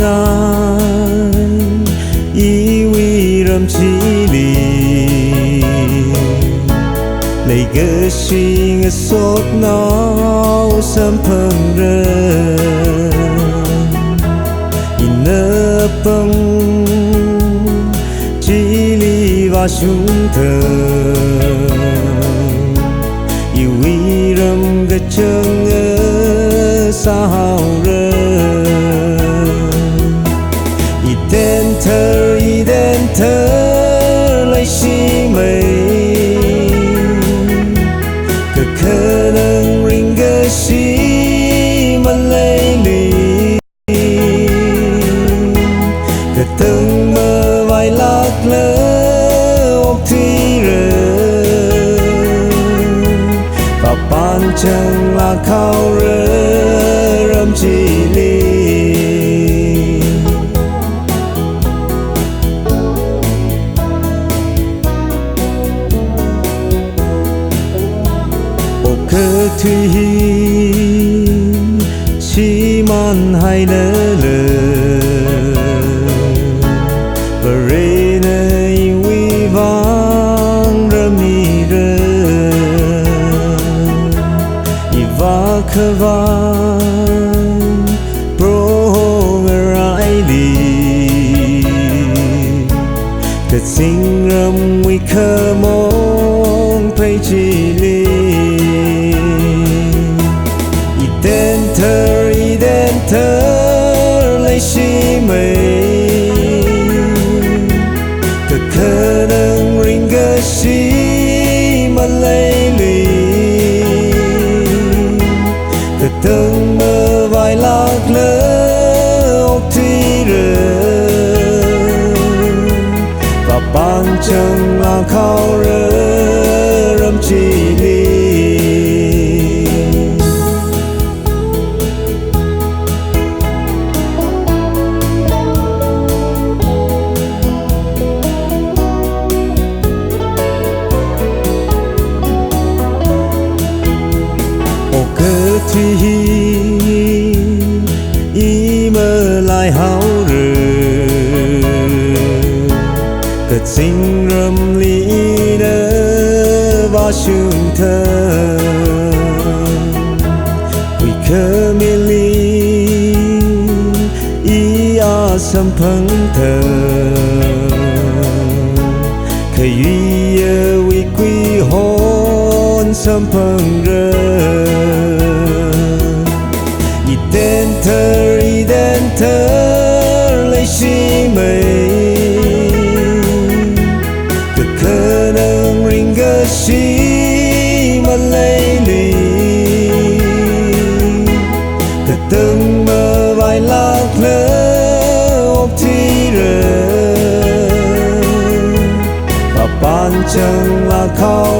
ngài ý vi râm chi lì lấy gỡ suy ngỡ sốt nó sớm phăng rơ in nơ bông chỉ li và chúng thờ yêu vi râm gỡ chân ngỡ sao rơ i den thơ lấy si mây cơ khơ nâng ring gơ si man lấy lì cơ từng mơ vài lạc lỡ ốc thi rơ và ban chân là khao rơ râm chi lì cơ thủy chỉ man hay nỡ lờ và rê nơi uy vang rơ mi rơ i va khơ vang pro ngờ rai lì cơ sinh râm uy khơ mong phải chi lì i den thơ lấy si mây cơ khơ nâng ring gơ si man lấy lì cơ từng mơ vài lạc lỡ ốc thi rơ và ban chân là khao rơ râm chi lì cơ thủy ý mơ lại háo rơ cơ sinh râm lý nơ và sương thơ quỳ khơ mê ly ý a sâm phăng thơ khờ duy quy quy hôn sâm phăng rơ i den thơ lấy si mây cơ khơ nâng ring gơ si man lấy lì cơ từng mơ vài lạc lỡ ốc thi rơ và ban chân là khao